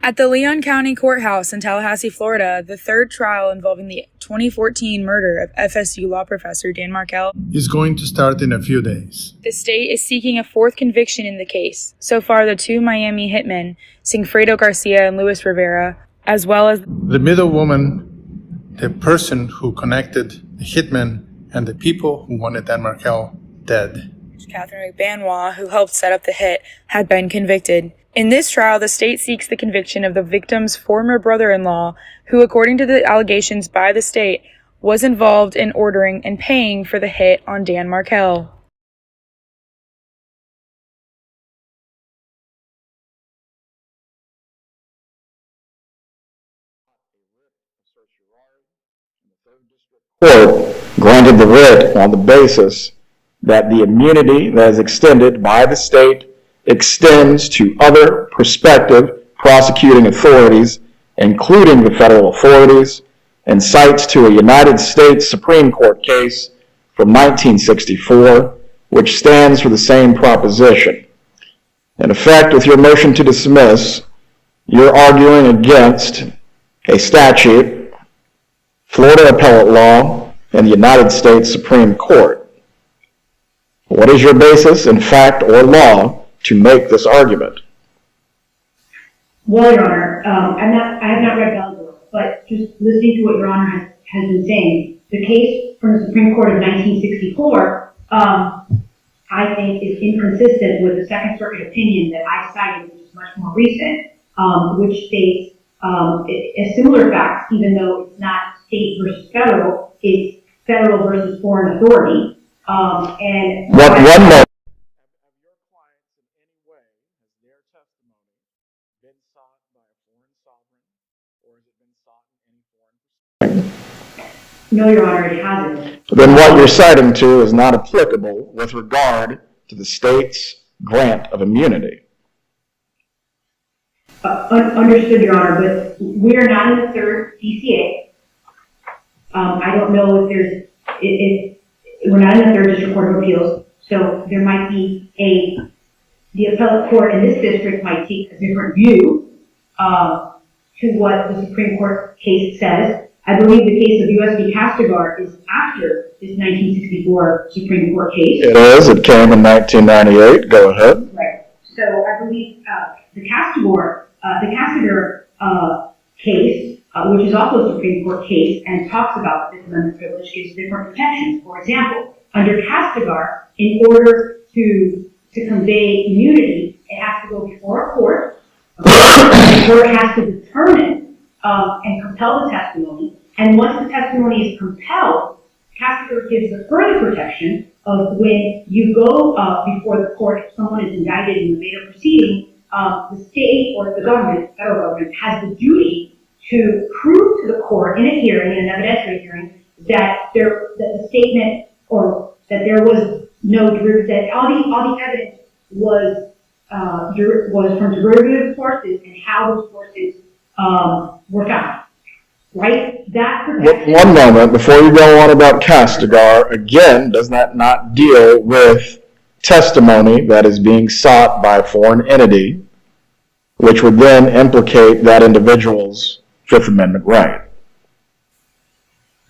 At the Leon County Courthouse in Tallahassee, Florida, the third trial involving the 2014 murder of FSU law professor Dan Markel is going to start in a few days. The state is seeking a fourth conviction in the case. So far, the two Miami hitmen, Sigfredo Garcia and Luis Rivera, as well as the middle woman, the person who connected the hitman and the people who wanted Dan Markel dead, Catherine McBanois, who helped set up the hit, had been convicted. In this trial, the state seeks the conviction of the victim's former brother-in-law, who, according to the allegations by the state, was involved in ordering and paying for the hit on Dan Markel. Court granted the writ on the basis that the immunity that is extended by the state extends to other prospective prosecuting authorities, including the federal authorities, and cites to a United States Supreme Court case from 1964, which stands for the same proposition. In effect, with your motion to dismiss, you're arguing against a statute, Florida appellate law, and the United States Supreme Court. What is your basis in fact or law to make this argument? Well, Your Honor, I have not read Adelsons, but just listening to what Your Honor has been saying, the case from the Supreme Court of 1964, I think is inconsistent with the Second Circuit opinion that I cited, which is much more recent, which states a similar fact, even though it's not state versus federal, it's federal versus foreign authority. And one moment. Have your clients in any way, has their testimony been sought by a foreign sovereign, or has it been sought in any foreign proceeding? No, Your Honor, it hasn't. Then what you're citing to is not applicable with regard to the state's grant of immunity. Understood, Your Honor, but we are not in the third DCA. I don't know if we're not in the third District Court of Appeals, so there might be the appellate court in this district might take a different view to what the Supreme Court case says. I believe the case of U.S. v. Castigar is after this 1964 Supreme Court case. It is. It came in 1998. Go ahead. Right. So I believe the Castigar case, which is also a Supreme Court case, and talks about Fifth Amendment privilege, gives different protections. For example, under Castigar, in order to convey immunity, it has to go before a court. The court has to determine and compel the testimony. And once the testimony is compelled, Castigar gives the further protection of when you go before the court, if someone is indicted in the later proceeding, the state or the government, federal government, has the duty to prove to the court in a hearing, in an evidentiary hearing, that the statement or that there was no derivative, that all the evidence was from derivative sources and how those sources were found. Right? That protection. One moment before you go on about Castigar. Again, does that not deal with testimony that is being sought by a foreign entity, which would then implicate that individual's Fifth Amendment right?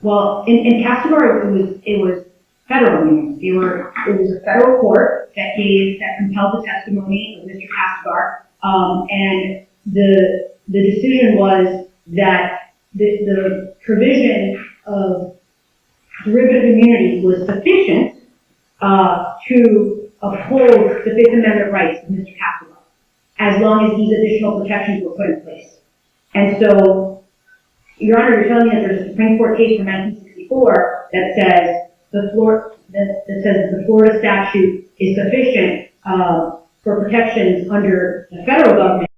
Well, in Castigar, it was federal immunity. It was a federal court that compelled the testimony of Mr. Castigar, and the decision was that the provision of derivative immunity was sufficient to uphold the Fifth Amendment rights of Mr. Castigar, as long as these additional protections were put in place. And so, Your Honor, you're telling me that there's a Supreme Court case from 1964 that says the Florida statute is sufficient for protections under the federal government.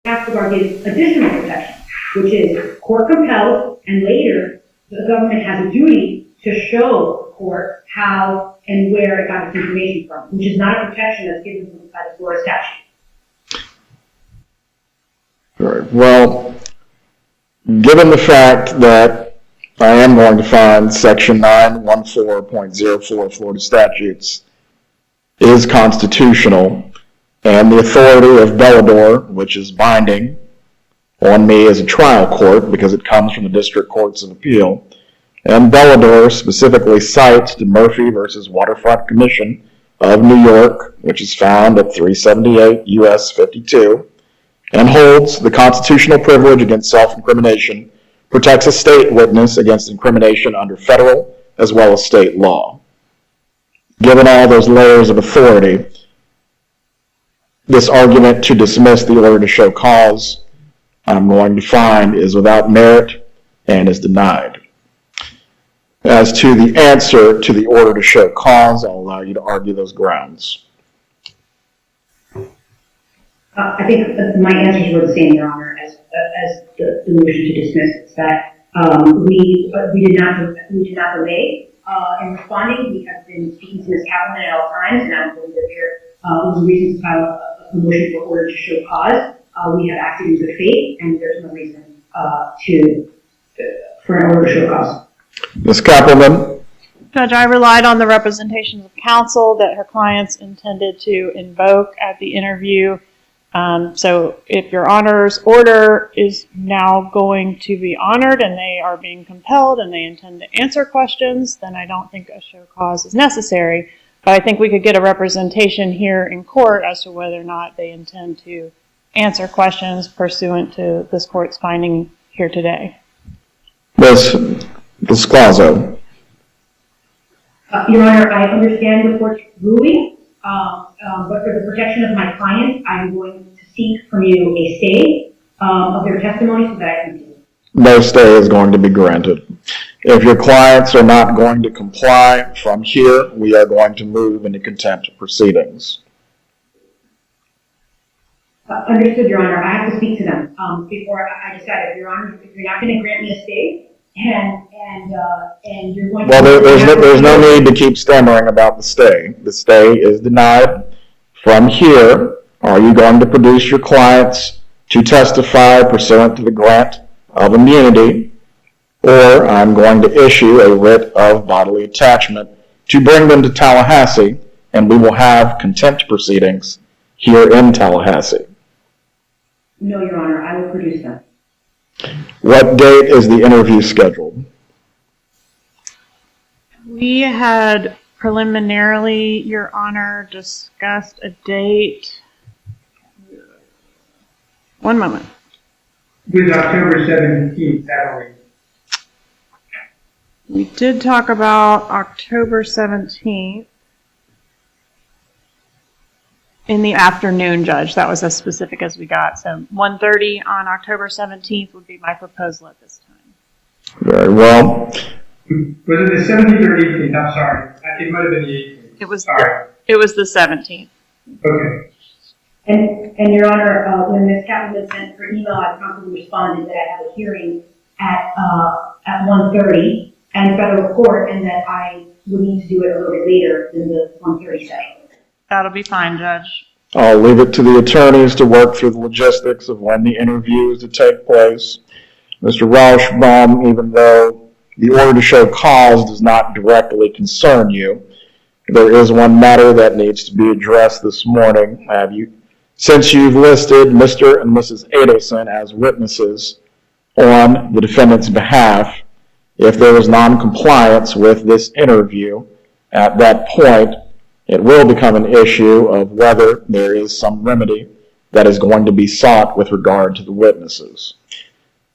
Castigar gives additional protection, which is court compelled, and later the government has a duty to show the court how and where it got its information from, which is not a protection that's given by the Florida statute. Right. Well, given the fact that I am going to find Section 914.04 Florida statutes is constitutional, and the authority of Bellador, which is binding on me as a trial court because it comes from the District Courts of Appeal. And Bellador specifically cites the Murphy versus Waterfront Commission of New York, which is found at 378 U.S. 52, and holds the constitutional privilege against self-incrimination protects a state witness against incrimination under federal as well as state law. Given all those layers of authority, this argument to dismiss the order to show cause, I'm going to find, is without merit and is denied. As to the answer to the order to show cause, I'll allow you to argue those grounds. I think my answers were the same, Your Honor, as the motion to dismiss. It's that we did not delay in responding. We have been speaking to Ms. Kaplan at all times, and I don't believe that there was a reason to file a motion for order to show cause. We have acted in good faith, and there's no reason for an order to show cause. Ms. Kaplan? Judge, I relied on the representations of counsel that her clients intended to invoke at the interview. So if Your Honor's order is now going to be honored and they are being compelled and they intend to answer questions, then I don't think a show cause is necessary. But I think we could get a representation here in court as to whether or not they intend to answer questions pursuant to this court's finding here today. Ms. Sclazzo? Your Honor, I understand the court's ruling, but for the protection of my clients, I'm going to seek from you a stay of their testimony so that I can do. No stay is going to be granted. If your clients are not going to comply from here, we are going to move into contempt proceedings. Understood, Your Honor. I have to speak to them before I decide. If Your Honor, if you're not going to grant me a stay, and you're going well, to... Well, there's no need to keep stammering about the stay. The stay is denied. From here, are you going to produce your clients to testify pursuant to the grant of immunity, or I'm going to issue a writ of bodily attachment to bring them to Tallahassee, and we will have contempt proceedings here in Tallahassee? No, Your Honor, I will produce them. What date is the interview scheduled? We had preliminarily, Your Honor, discussed a date. One moment. It was October 17th, I believe. We did talk about October 17th. In the afternoon, Judge. That was as specific as we got. So 1:30 on October 17th would be my proposal at this time. Very well. Was it the 17th or 18th? I'm sorry. It might have been the 18th. It was. Sorry. It was the 17th. Okay. And Your Honor, when Ms. Kaplan was sent her email, I promptly responded that I have a hearing at 1:30 and federal court, and that I would need to do it a little bit later than the 1:30 setting. That'll be fine, Judge. I'll leave it to the attorneys to work through the logistics of when the interview is to take place. Mr. Rauschbaum, even though the order to show cause does not directly concern you, there is one matter that needs to be addressed this morning. Since you've listed Mr. and Mrs. Adelson as witnesses on the defendant's behalf, if there is non-compliance with this interview, at that point, it will become an issue of whether there is some remedy that is going to be sought with regard to the witnesses.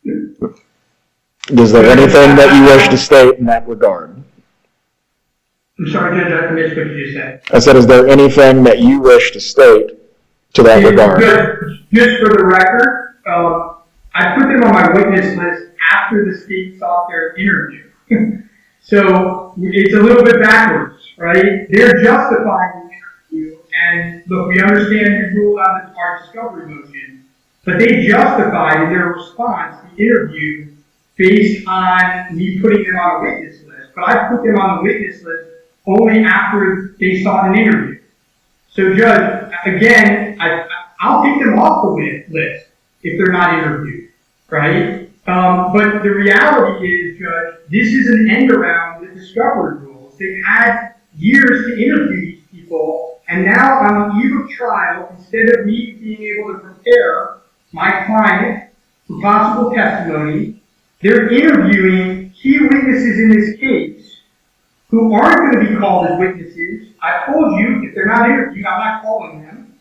Is there anything that you wish to state in that regard? I'm sorry, Judge, I missed what you just said. I said, is there anything that you wish to state to that regard? Just for the record, I put them on my witness list after the state sought their interview. So it's a little bit backwards, right? They're justifying the interview, and look, we understand you ruled on our discovery motion, but they justified in their response the interview based on me putting them on a witness list. But I put them on the witness list only after they sought an interview. So, Judge, again, I'll take them off the list if they're not interviewed, right? But the reality is, Judge, this is an end around the discovery rules. They've had years to interview these people, and now on the eve of trial, instead of me being able to prepare my client for possible testimony, they're interviewing key witnesses in this case who aren't going to be called as witnesses. I told you, if they're not interviewed, I'm not calling them.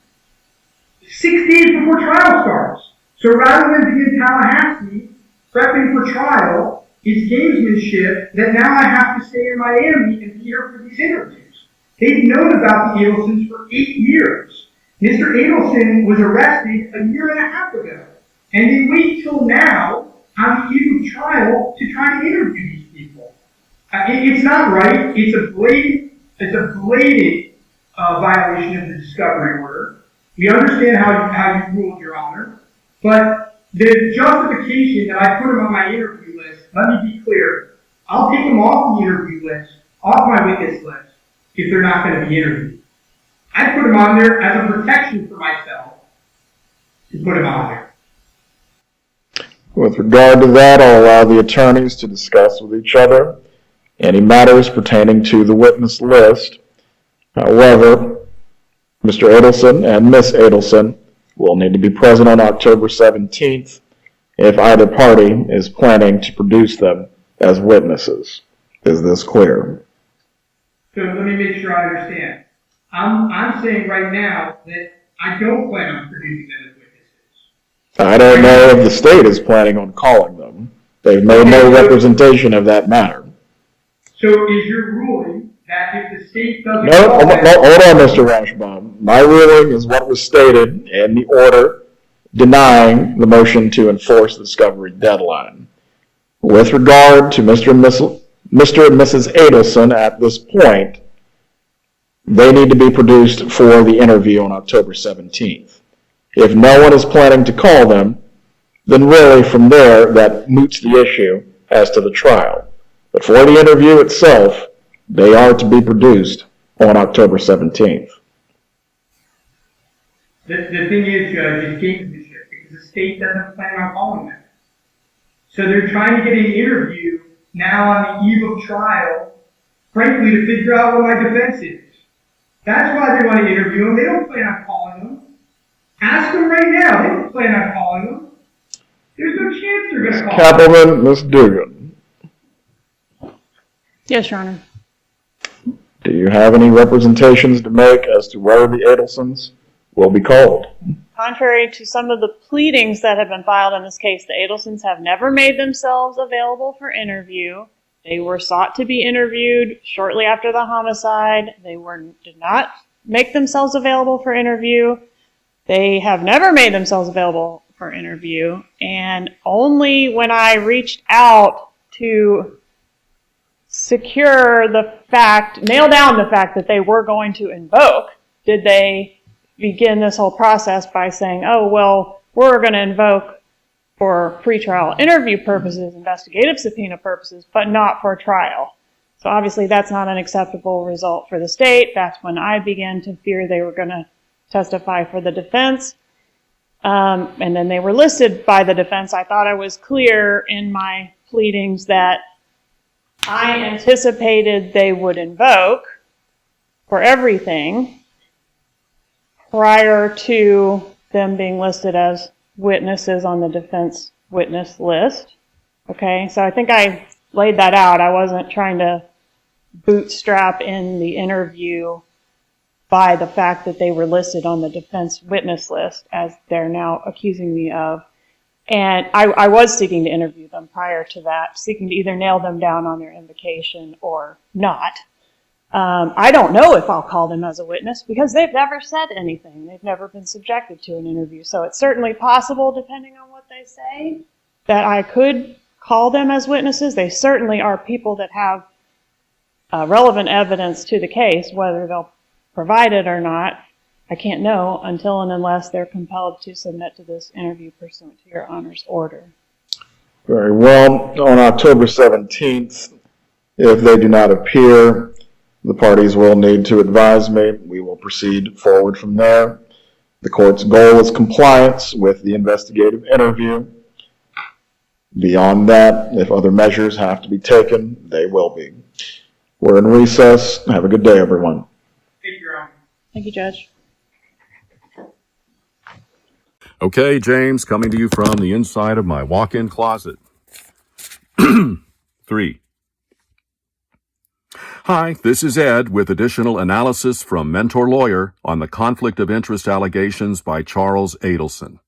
6 days before trial starts. So rather than be in Tallahassee prepping for trial, it's gamesmanship that now I have to stay in Miami and be here for these interviews. They've known about the Adelsons for 8 years. Mr. Adelson was arrested a year and a half ago. And they wait till now on the eve of trial to try to interview these people. It's not right. It's a blatant violation of the discovery order. We understand how you ruled, Your Honor. But the justification that I put them on my interview list, let me be clear. I'll take them off the interview list, off my witness list, if they're not going to be interviewed. I put them on there as a protection for myself to put them on there. With regard to that, I'll allow the attorneys to discuss with each other any matters pertaining to the witness list. However, Mr. Adelson and Ms. Adelson will need to be present on October 17th if either party is planning to produce them as witnesses. Is this clear? So let me make sure I understand. I'm saying right now that I don't plan on producing them as witnesses. I don't know if the state is planning on calling them. They've made no representation of that matter. So is your ruling that if the state doesn't No, call them... hold on, Mr. Rashbaum. My ruling is what was stated in the order denying the motion to enforce the discovery deadline. With regard to Mr. and Mrs. Adelson at this point, they need to be produced for the interview on October 17th. If no one is planning to call them, then really from there that moots the issue as to the trial. But for the interview itself, they are to be produced on October 17th. The thing is, Judge, is gamesmanship, because the state doesn't plan on calling them. So they're trying to get an interview now on the eve of trial, frankly, to figure out what my defense is. That's why they want to interview them. They don't plan on calling them. Ask them right now. They don't plan on calling them. There's no chance they're going to call them. Kappelman, Ms. Dugan, Yes, Your Honor. do you have any representations to make as to whether the Adelsons will be called? Contrary to some of the pleadings that have been filed in this case, the Adelsons have never made themselves available for interview. They were sought to be interviewed shortly after the homicide. They did not make themselves available for interview. They have never made themselves available for interview. And only when I reached out to nail down the fact that they were going to invoke, did they begin this whole process by saying, oh, well, we're going to invoke for pretrial interview purposes, investigative subpoena purposes, but not for trial. So obviously that's not an acceptable result for the state. That's when I began to fear they were going to testify for the defense. And then they were listed by the defense. I thought I was clear in my pleadings that I anticipated they would invoke for everything prior to them being listed as witnesses on the defense witness list. Okay, so I think I laid that out. I wasn't trying to bootstrap in the interview by the fact that they were listed on the defense witness list, as they're now accusing me of. And I was seeking to interview them prior to that, seeking to either nail them down on their invocation or not. I don't know if I'll call them as a witness because they've never said anything. They've never been subjected to an interview. So it's certainly possible, depending on what they say, that I could call them as witnesses. They certainly are people that have relevant evidence to the case. Whether they'll provide it or not, I can't know until and unless they're compelled to submit to this interview pursuant to Your Honor's order. Very well. On October 17th, if they do not appear, the parties will need to advise me. We will proceed forward from there. The court's goal is compliance with the investigative interview. Beyond that, if other measures have to be taken, they will be. We're in recess. Have a good day, everyone. Thank you, Your Honor. Thank you, Judge. Okay, James, coming to you from the inside of my walk-in closet. 3. Hi, this is Ed with additional analysis from Mentor Lawyer on the conflict of interest allegations by Charles Adelson.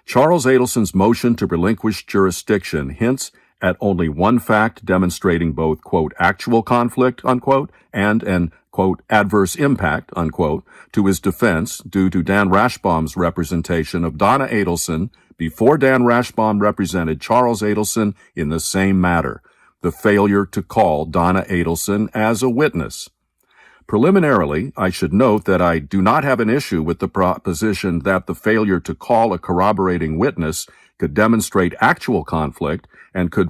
Charles Adelson's motion to relinquish jurisdiction hints at only one fact demonstrating both, quote, actual conflict, unquote, and an, quote, adverse impact, unquote, to his defense due to Dan Rashbaum's representation of Donna Adelson before Dan Rashbaum represented Charles Adelson in the same matter, the failure to call Donna Adelson as a witness. Preliminarily, I should note that I do not have an issue with the proposition that the failure to call a corroborating witness could demonstrate actual conflict and could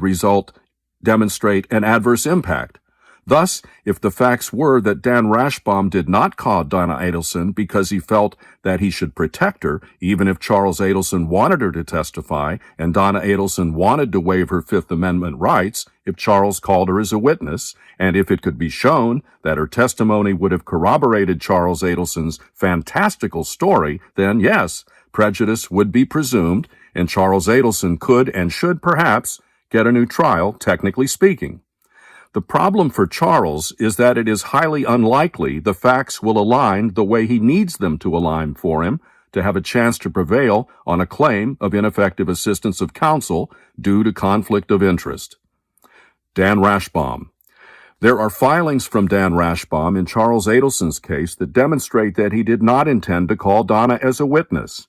demonstrate an adverse impact. Thus, if the facts were that Dan Rashbaum did not call Donna Adelson because he felt that he should protect her, even if Charles Adelson wanted her to testify and Donna Adelson wanted to waive her Fifth Amendment rights if Charles called her as a witness, and if it could be shown that her testimony would have corroborated Charles Adelson's fantastical story, then yes, prejudice would be presumed, and Charles Adelson could and should perhaps get a new trial, technically speaking. The problem for Charles is that it is highly unlikely the facts will align the way he needs them to align for him to have a chance to prevail on a claim of ineffective assistance of counsel due to conflict of interest. Dan Rashbaum. There are filings from Dan Rashbaum in Charles Adelson's case that demonstrate that he did not intend to call Donna as a witness.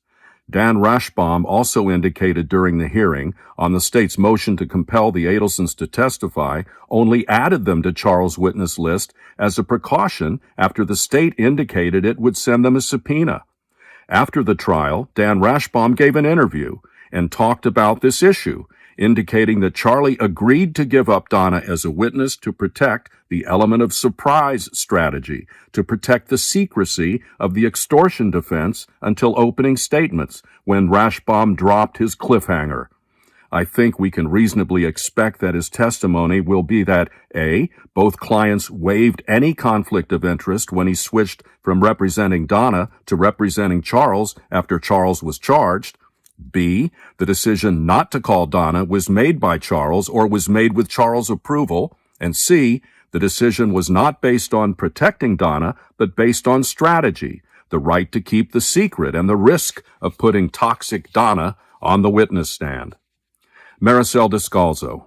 Dan Rashbaum also indicated during the hearing on the state's motion to compel the Adelsons to testify, only added them to Charles' witness list as a precaution after the state indicated it would send them a subpoena. After the trial, Dan Rashbaum gave an interview and talked about this issue, indicating that Charlie agreed to give up Donna as a witness to protect the element of surprise strategy, to protect the secrecy of the extortion defense until opening statements, when Rashbaum dropped his cliffhanger. I think we can reasonably expect that his testimony will be that A, both clients waived any conflict of interest when he switched from representing Donna to representing Charles after Charles was charged, B, the decision not to call Donna was made by Charles or was made with Charles' approval, and C, the decision was not based on protecting Donna, but based on strategy, the right to keep the secret and the risk of putting toxic Donna on the witness stand. Maricel Descalzo.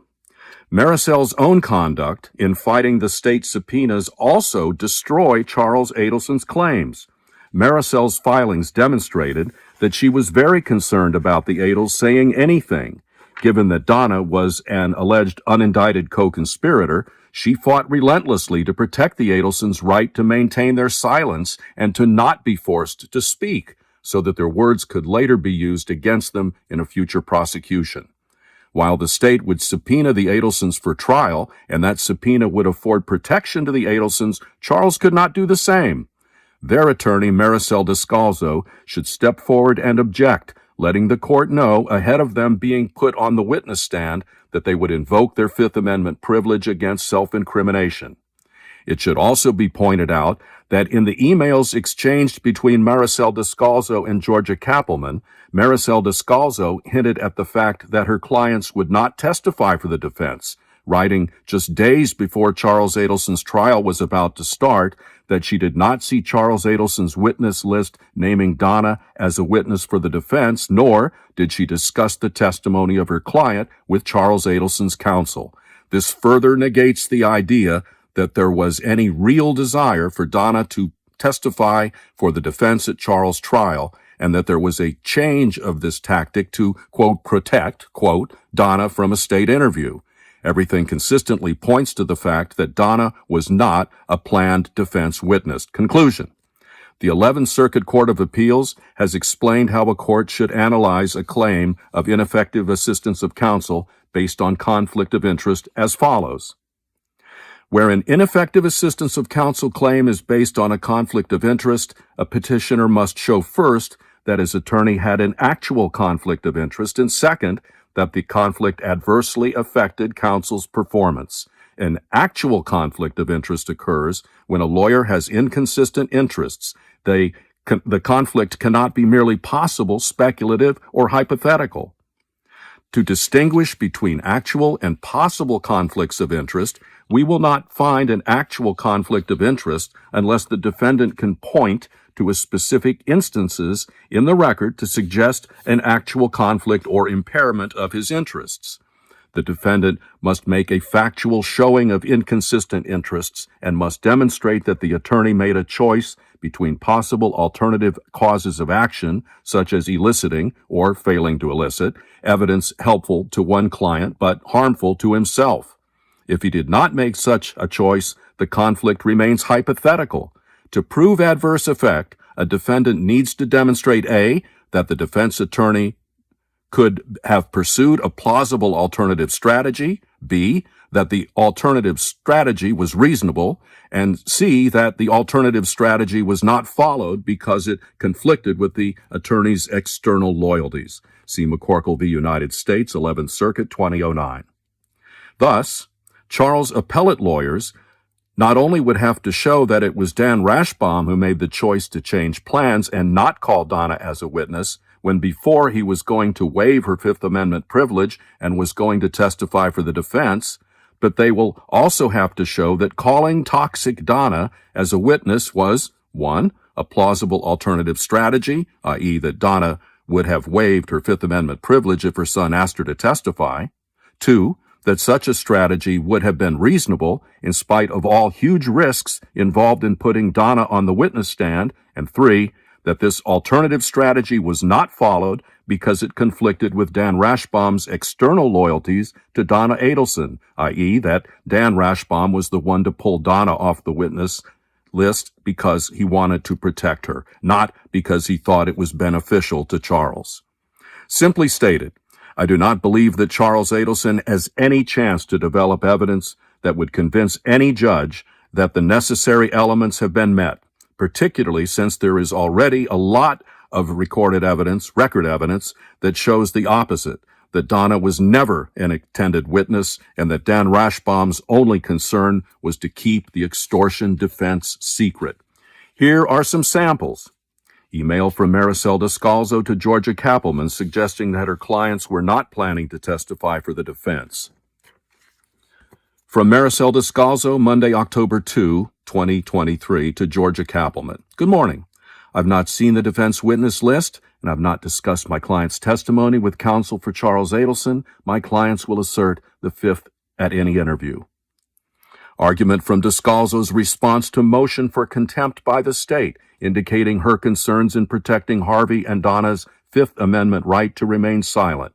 Maricel's own conduct in fighting the state subpoenas also destroy Charles Adelson's claims. Maricel's filings demonstrated that she was very concerned about the Adels saying anything. Given that Donna was an alleged unindicted co-conspirator, she fought relentlessly to protect the Adelsons' right to maintain their silence and to not be forced to speak, so that their words could later be used against them in a future prosecution. While the state would subpoena the Adelsons for trial, and that subpoena would afford protection to the Adelsons, Charles could not do the same. Their attorney, Maricel Descalzo, should step forward and object, letting the court know ahead of them being put on the witness stand that they would invoke their Fifth Amendment privilege against self-incrimination. It should also be pointed out that in the emails exchanged between Maricel Descalzo and Georgia Kappelman, Maricel Descalzo hinted at the fact that her clients would not testify for the defense, writing just days before Charles Adelson's trial was about to start that she did not see Charles Adelson's witness list naming Donna as a witness for the defense, nor did she discuss the testimony of her client with Charles Adelson's counsel. This further negates the idea that there was any real desire for Donna to testify for the defense at Charles' trial, and that there was a change of this tactic to, quote, protect, quote, Donna from a state interview. Everything consistently points to the fact that Donna was not a planned defense witness. Conclusion. The 11th Circuit Court of Appeals has explained how a court should analyze a claim of ineffective assistance of counsel based on conflict of interest as follows. Where an ineffective assistance of counsel claim is based on a conflict of interest, a petitioner must show first that his attorney had an actual conflict of interest, and second, that the conflict adversely affected counsel's performance. an actual conflict of interest occurs when a lawyer has inconsistent interests. The conflict cannot be merely possible, speculative, or hypothetical. To distinguish between actual and possible conflicts of interest, we will not find an actual conflict of interest unless the defendant can point to a specific instances in the record to suggest an actual conflict or impairment of his interests. The defendant must make a factual showing of inconsistent interests and must demonstrate that the attorney made a choice between possible alternative causes of action, such as eliciting or failing to elicit evidence helpful to one client but harmful to himself. If he did not make such a choice, the conflict remains hypothetical. To prove adverse effect, a defendant needs to demonstrate A, that the defense attorney could have pursued a plausible alternative strategy, B, that the alternative strategy was reasonable, and C, that the alternative strategy was not followed because it conflicted with the attorney's external loyalties. See McCorkle v. United States, 11th Circuit, 2009. Thus, Charles' appellate lawyers not only would have to show that it was Dan Rashbaum who made the choice to change plans and not call Donna as a witness, when before he was going to waive her Fifth Amendment privilege and was going to testify for the defense, but they will also have to show that calling toxic Donna as a witness was, 1, a plausible alternative strategy, i.e. that Donna would have waived her Fifth Amendment privilege if her son asked her to testify, 2, that such a strategy would have been reasonable in spite of all huge risks involved in putting Donna on the witness stand, and 3, that this alternative strategy was not followed because it conflicted with Dan Rashbaum's external loyalties to Donna Adelson, i.e. that Dan Rashbaum was the one to pull Donna off the witness list because he wanted to protect her, not because he thought it was beneficial to Charles. Simply stated, I do not believe that Charles Adelson has any chance to develop evidence that would convince any judge that the necessary elements have been met, particularly since there is already a lot of record evidence that shows the opposite, that Donna was never an intended witness and that Dan Rashbaum's only concern was to keep the extortion defense secret. Here are some samples. Email from Maricel Descalzo to Georgia Kappelman suggesting that her clients were not planning to testify for the defense. From Maricel Descalzo, Monday, October 2, 2023, to Georgia Kappelman. Good morning. I've not seen the defense witness list, and I've not discussed my client's testimony with counsel for Charles Adelson. My clients will assert the fifth at any interview. Argument from Descalzo's response to motion for contempt by the state, indicating her concerns in protecting Harvey and Donna's Fifth Amendment right to remain silent.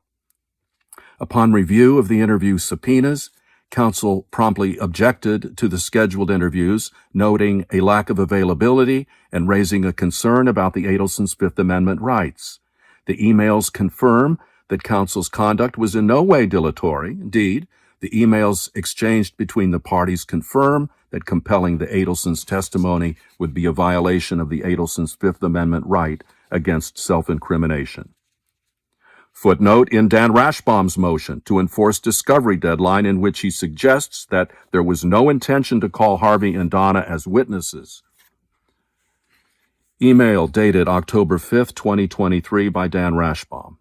Upon review of the interview subpoenas, counsel promptly objected to the scheduled interviews, noting a lack of availability and raising a concern about the Adelsons' Fifth Amendment rights. The emails confirm that counsel's conduct was in no way dilatory. Indeed, the emails exchanged between the parties confirm that compelling the Adelsons' testimony would be a violation of the Adelsons' Fifth Amendment right against self-incrimination. Footnote in Dan Rashbaum's motion to enforce discovery deadline in which he suggests that there was no intention to call Harvey and Donna as witnesses. Email dated October 5, 2023 by Dan Rashbaum.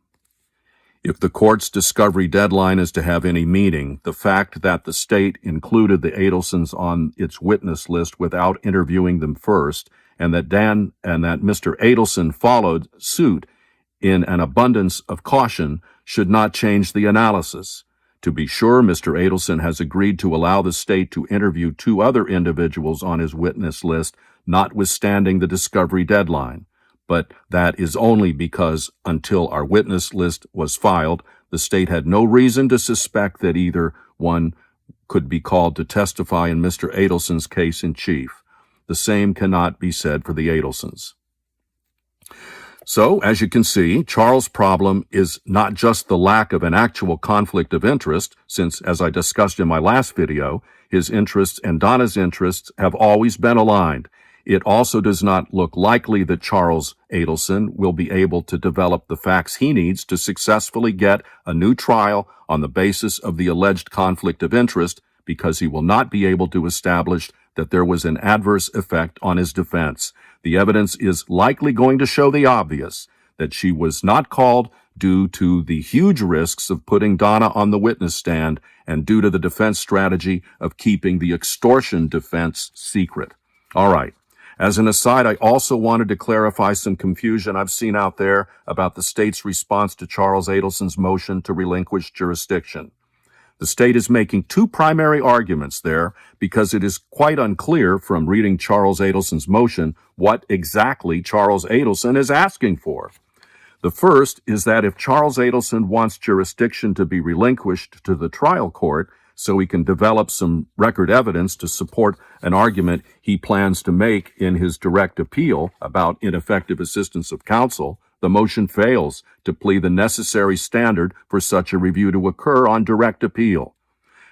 If the court's discovery deadline is to have any meaning, the fact that the state included the Adelsons on its witness list without interviewing them first, and that Mr. Adelson followed suit in an abundance of caution should not change the analysis. To be sure, Mr. Adelson has agreed to allow the state to interview 2 other individuals on his witness list, notwithstanding the discovery deadline. But that is only because until our witness list was filed, the state had no reason to suspect that either one could be called to testify in Mr. Adelson's case in chief. The same cannot be said for the Adelsons. So, as you can see, Charles' problem is not just the lack of an actual conflict of interest, since, as I discussed in my last video, his interests and Donna's interests have always been aligned. It also does not look likely that Charles Adelson will be able to develop the facts he needs to successfully get a new trial on the basis of the alleged conflict of interest because he will not be able to establish that there was an adverse effect on his defense. The evidence is likely going to show the obvious, that she was not called due to the huge risks of putting Donna on the witness stand and due to the defense strategy of keeping the extortion defense secret. All right. As an aside, I also wanted to clarify some confusion I've seen out there about the state's response to Charles Adelson's motion to relinquish jurisdiction. The state is making two primary arguments there because it is quite unclear from reading Charles Adelson's motion what exactly Charles Adelson is asking for. The first is that if Charles Adelson wants jurisdiction to be relinquished to the trial court so he can develop some record evidence to support an argument he plans to make in his direct appeal about ineffective assistance of counsel, the motion fails to plead the necessary standard for such a review to occur on direct appeal.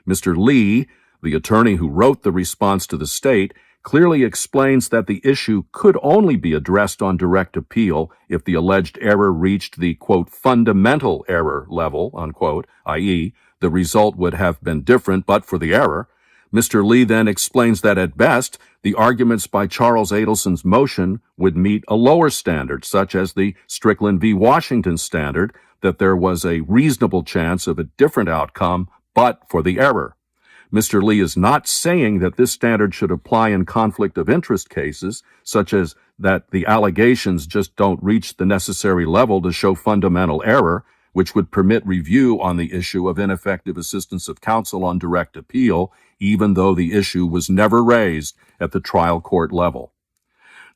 Mr. Lee, the attorney who wrote the response to the state, clearly explains that the issue could only be addressed on direct appeal if the alleged error reached the, quote, fundamental error level, unquote, i.e., the result would have been different but for the error. Mr. Lee then explains that at best, the arguments by Charles Adelson's motion would meet a lower standard, such as the Strickland v. Washington standard, that there was a reasonable chance of a different outcome but for the error. Mr. Lee is not saying that this standard should apply in conflict of interest cases, such as that the allegations just don't reach the necessary level to show fundamental error, which would permit review on the issue of ineffective assistance of counsel on direct appeal, even though the issue was never raised at the trial court level.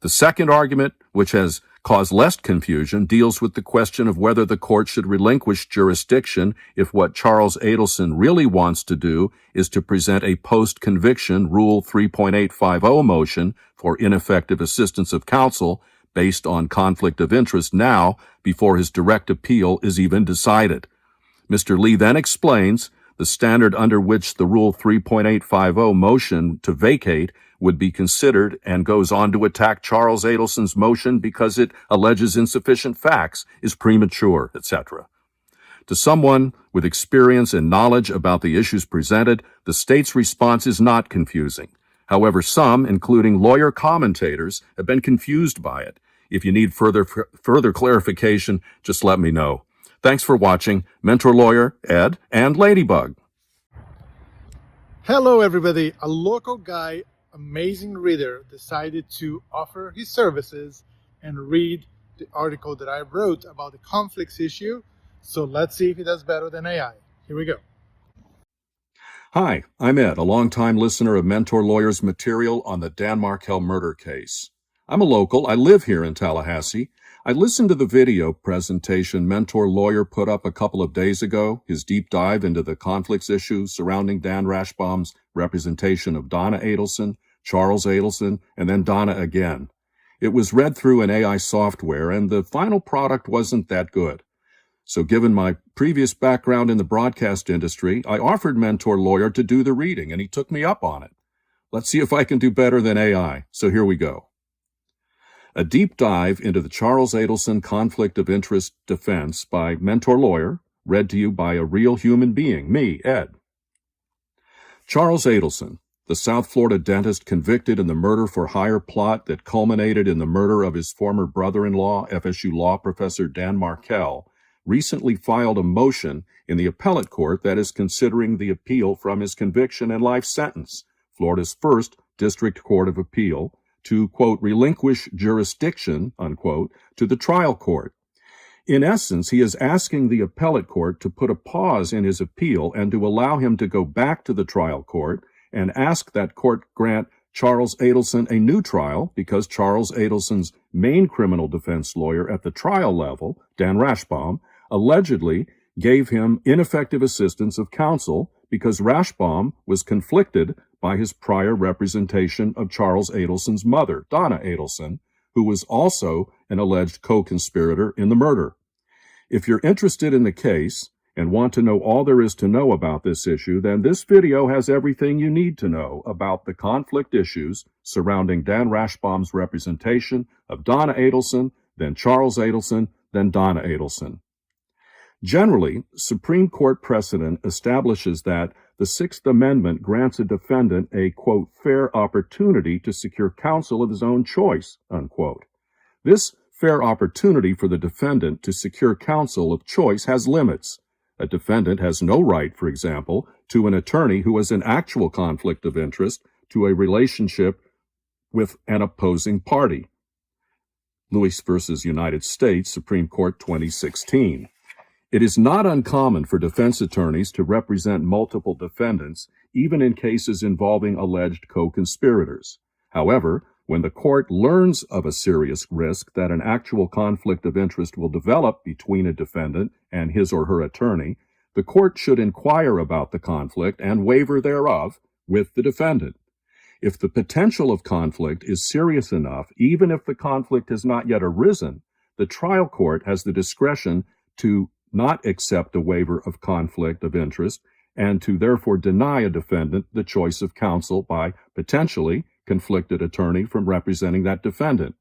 The second argument, which has caused less confusion, deals with the question of whether the court should relinquish jurisdiction if what Charles Adelson really wants to do is to present a post-conviction Rule 3.850 motion for ineffective assistance of counsel based on conflict of interest now before his direct appeal is even decided. Mr. Lee then explains the standard under which the Rule 3.850 motion to vacate would be considered and goes on to attack Charles Adelson's motion because it alleges insufficient facts, is premature, etc. To someone with experience and knowledge about the issues presented, the state's response is not confusing. However, some, including lawyer commentators, have been confused by it. If you need further clarification, just let me know. Thanks for watching. Mentor Lawyer, Ed, and Ladybug. Hello, everybody. A local guy, amazing reader, decided to offer his services and read the article that I wrote about the conflicts issue. So let's see if he does better than AI. Here we go. Hi, I'm Ed, a longtime listener of Mentor Lawyer's material on the Dan Markel murder case. I'm a local. I live here in Tallahassee. I listened to the video presentation Mentor Lawyer put up a couple of days ago, his deep dive into the conflicts issues surrounding Dan Rashbaum's representation of Donna Adelson, Charles Adelson, and then Donna again. It was read through an AI software, and the final product wasn't that good. So given my previous background in the broadcast industry, I offered Mentor Lawyer to do the reading, and he took me up on it. Let's see if I can do better than AI. So here we go. A deep dive into the Charles Adelson conflict of interest defense by Mentor Lawyer, read to you by a real human being, me, Ed. Charles Adelson, the South Florida dentist convicted in the murder-for-hire plot that culminated in the murder of his former brother-in-law, FSU law professor Dan Markel, recently filed a motion in the appellate court that is considering the appeal from his conviction and life sentence, Florida's first district court of appeal, to, quote, relinquish jurisdiction, unquote, to the trial court. In essence, he is asking the appellate court to put a pause in his appeal and to allow him to go back to the trial court and ask that court grant Charles Adelson a new trial because Charles Adelson's main criminal defense lawyer at the trial level, Dan Rashbaum, allegedly gave him ineffective assistance of counsel because Rashbaum was conflicted by his prior representation of Charles Adelson's mother, Donna Adelson, who was also an alleged co-conspirator in the murder. If you're interested in the case and want to know all there is to know about this issue, then this video has everything you need to know about the conflict issues surrounding Dan Rashbaum's representation of Donna Adelson, then Charles Adelson, then Donna Adelson. Generally, Supreme Court precedent establishes that the Sixth Amendment grants a defendant a, quote, fair opportunity to secure counsel of his own choice, unquote. This fair opportunity for the defendant to secure counsel of choice has limits. A defendant has no right, for example, to an attorney who has an actual conflict of interest to a relationship with an opposing party. Lewis versus United States, Supreme Court 2016. It is not uncommon for defense attorneys to represent multiple defendants, even in cases involving alleged co-conspirators. However, when the court learns of a serious risk that an actual conflict of interest will develop between a defendant and his or her attorney, the court should inquire about the conflict and waiver thereof with the defendant. If the potential of conflict is serious enough, even if the conflict has not yet arisen, the trial court has the discretion to not accept a waiver of conflict of interest and to therefore deny a defendant the choice of counsel by potentially conflicted attorney from representing that defendant.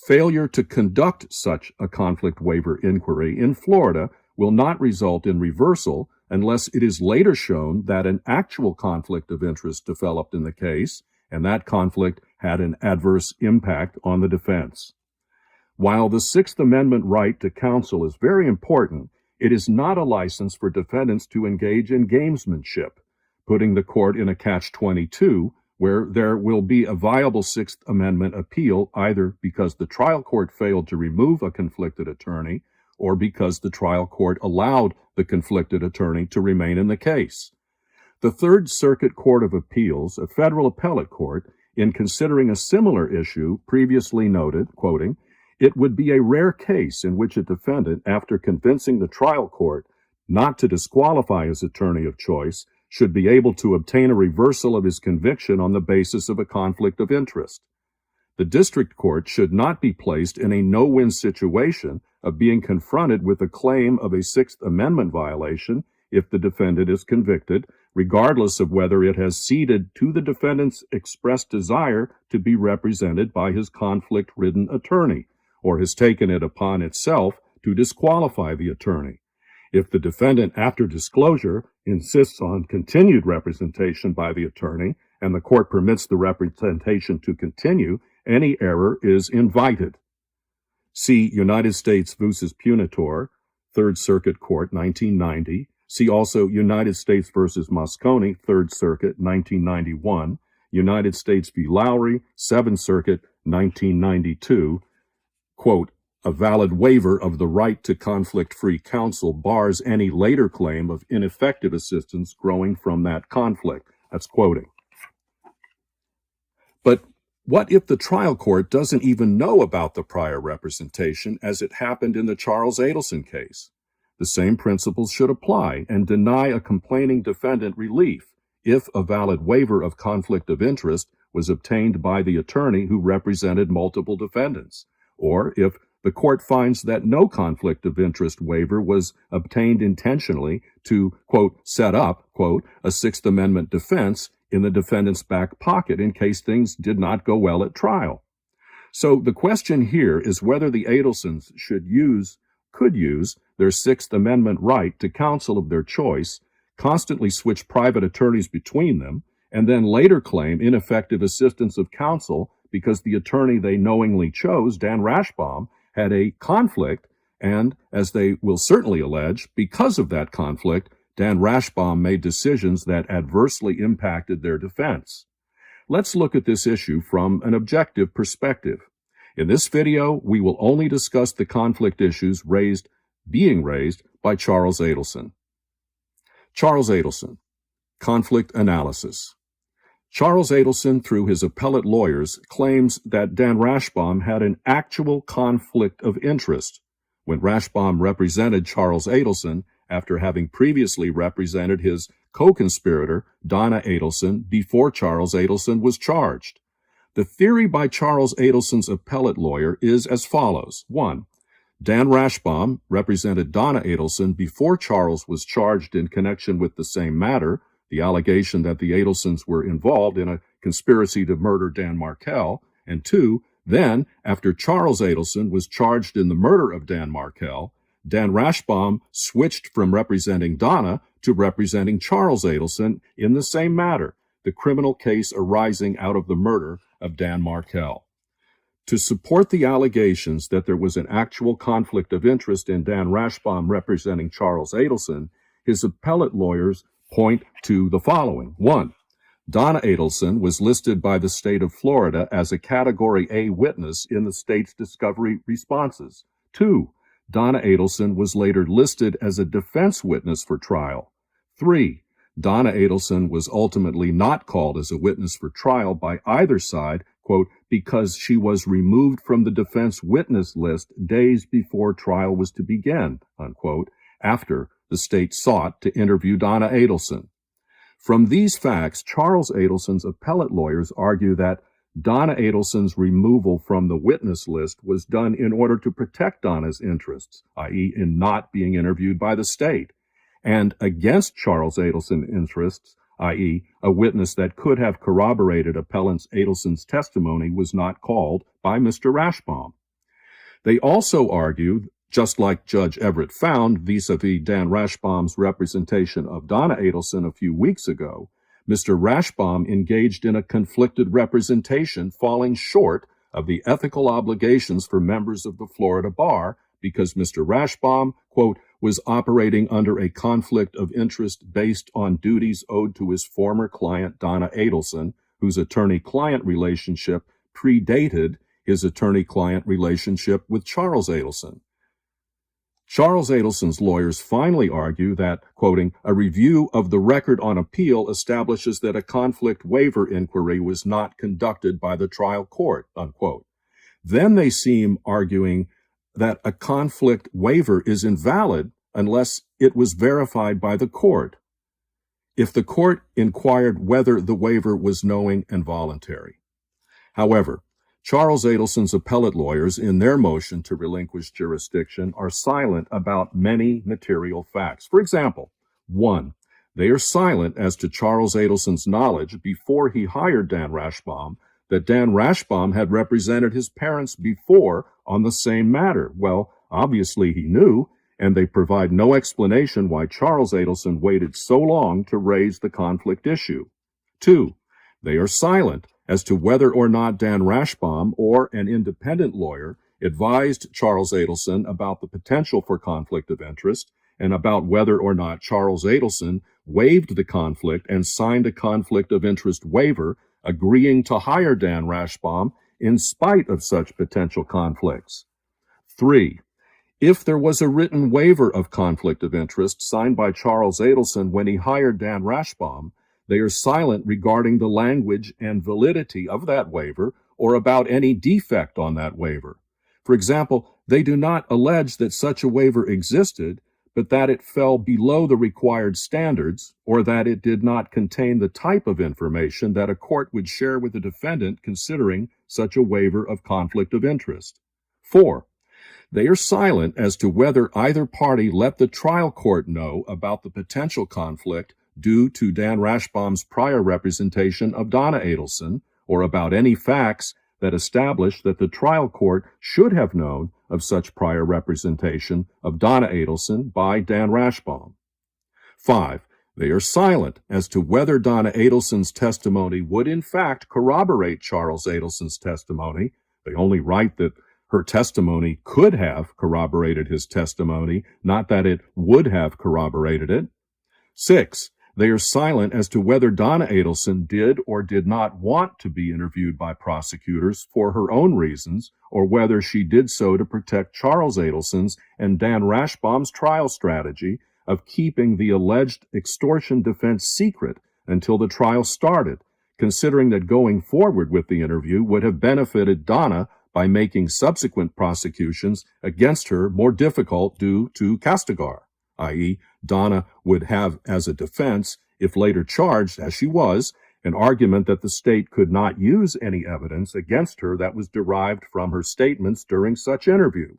Failure to conduct such a conflict waiver inquiry in Florida will not result in reversal unless it is later shown that an actual conflict of interest developed in the case and that conflict had an adverse impact on the defense. While the Sixth Amendment right to counsel is very important, it is not a license for defendants to engage in gamesmanship, putting the court in a catch-22 where there will be a viable Sixth Amendment appeal either because the trial court failed to remove a conflicted attorney or because the trial court allowed the conflicted attorney to remain in the case. The Third Circuit Court of Appeals, a federal appellate court, in considering a similar issue previously noted, quoting, "It would be a rare case in which a defendant, after convincing the trial court not to disqualify his attorney of choice, should be able to obtain a reversal of his conviction on the basis of a conflict of interest. The district court should not be placed in a no-win situation of being confronted with a claim of a Sixth Amendment violation if the defendant is convicted, regardless of whether it has ceded to the defendant's expressed desire to be represented by his conflict-ridden attorney, or has taken it upon itself to disqualify the attorney. If the defendant, after disclosure, insists on continued representation by the attorney, and the court permits the representation to continue, any error is invited. See United States v. Punitor, Third Circuit Court, 1990. See also United States v. Moscone, Third Circuit, 1991. United States v. Lowry, Seventh Circuit, 1992. Quote, "A valid waiver of the right to conflict-free counsel bars any later claim of ineffective assistance growing from that conflict." That's quoting. But what if the trial court doesn't even know about the prior representation as it happened in the Charles Adelson case? The same principles should apply and deny a complaining defendant relief if a valid waiver of conflict of interest was obtained by the attorney who represented multiple defendants, or if the court finds that no conflict of interest waiver was obtained intentionally to, quote, set up, quote, a Sixth Amendment defense in the defendant's back pocket in case things did not go well at trial. So the question here is whether the Adelsons could use their Sixth Amendment right to counsel of their choice, constantly switch private attorneys between them, and then later claim ineffective assistance of counsel because the attorney they knowingly chose, Dan Rashbaum, had a conflict, and, as they will certainly allege, because of that conflict, Dan Rashbaum made decisions that adversely impacted their defense. Let's look at this issue from an objective perspective. In this video, we will only discuss the conflict issues being raised by Charles Adelson. Charles Adelson, conflict analysis. Charles Adelson, through his appellate lawyers, claims that Dan Rashbaum had an actual conflict of interest when Rashbaum represented Charles Adelson after having previously represented his co-conspirator, Donna Adelson, before Charles Adelson was charged. The theory by Charles Adelson's appellate lawyer is as follows. 1. Dan Rashbaum represented Donna Adelson before Charles was charged in connection with the same matter, the allegation that the Adelsons were involved in a conspiracy to murder Dan Markel, and 2, then, after Charles Adelson was charged in the murder of Dan Markel, Dan Rashbaum switched from representing Donna to representing Charles Adelson in the same matter, the criminal case arising out of the murder of Dan Markel. To support the allegations that there was an actual conflict of interest in Dan Rashbaum representing Charles Adelson, his appellate lawyers point to the following. 1. Donna Adelson was listed by the state of Florida as a Category A witness in the state's discovery responses. 2. Donna Adelson was later listed as a defense witness for trial. 3. Donna Adelson was ultimately not called as a witness for trial by either side, quote, because she was removed from the defense witness list days before trial was to begin, unquote, after the state sought to interview Donna Adelson. From these facts, Charles Adelson's appellate lawyers argue that Donna Adelson's removal from the witness list was done in order to protect Donna's interests, i.e. in not being interviewed by the state, and against Charles Adelson's interests, i.e. a witness that could have corroborated appellant Adelson's testimony was not called by Mr. Rashbaum. They also argue, just like Judge Everett found vis-a-vis Dan Rashbaum's representation of Donna Adelson a few weeks ago, Mr. Rashbaum engaged in a conflicted representation falling short of the ethical obligations for members of the Florida bar because Mr. Rashbaum, quote, was operating under a conflict of interest based on duties owed to his former client, Donna Adelson, whose attorney-client relationship predated his attorney-client relationship with Charles Adelson. Charles Adelson's lawyers finally argue that, quoting, a review of the record on appeal establishes that a conflict waiver inquiry was not conducted by the trial court, unquote. Then they seem arguing that a conflict waiver is invalid unless it was verified by the court, if the court inquired whether the waiver was knowing and voluntary. However, Charles Adelson's appellate lawyers, in their motion to relinquish jurisdiction, are silent about many material facts. For example, 1, they are silent as to Charles Adelson's knowledge before he hired Dan Rashbaum that Dan Rashbaum had represented his parents before on the same matter. Well, obviously he knew, and they provide no explanation why Charles Adelson waited so long to raise the conflict issue. 2, they are silent as to whether or not Dan Rashbaum or an independent lawyer advised Charles Adelson about the potential for conflict of interest and about whether or not Charles Adelson waived the conflict and signed a conflict of interest waiver agreeing to hire Dan Rashbaum in spite of such potential conflicts. 3, if there was a written waiver of conflict of interest signed by Charles Adelson when he hired Dan Rashbaum, they are silent regarding the language and validity of that waiver or about any defect on that waiver. For example, they do not allege that such a waiver existed, but that it fell below the required standards or that it did not contain the type of information that a court would share with the defendant considering such a waiver of conflict of interest. 4, they are silent as to whether either party let the trial court know about the potential conflict due to Dan Rashbaum's prior representation of Donna Adelson, or about any facts that establish that the trial court should have known of such prior representation of Donna Adelson by Dan Rashbaum. 5, they are silent as to whether Donna Adelson's testimony would in fact corroborate Charles Adelson's testimony. They only write that her testimony could have corroborated his testimony, not that it would have corroborated it. 6, they are silent as to whether Donna Adelson did or did not want to be interviewed by prosecutors for her own reasons, or whether she did so to protect Charles Adelson's and Dan Rashbaum's trial strategy of keeping the alleged extortion defense secret until the trial started, considering that going forward with the interview would have benefited Donna by making subsequent prosecutions against her more difficult due to castigar, i.e., Donna would have as a defense, if later charged, as she was, an argument that the state could not use any evidence against her that was derived from her statements during such interview.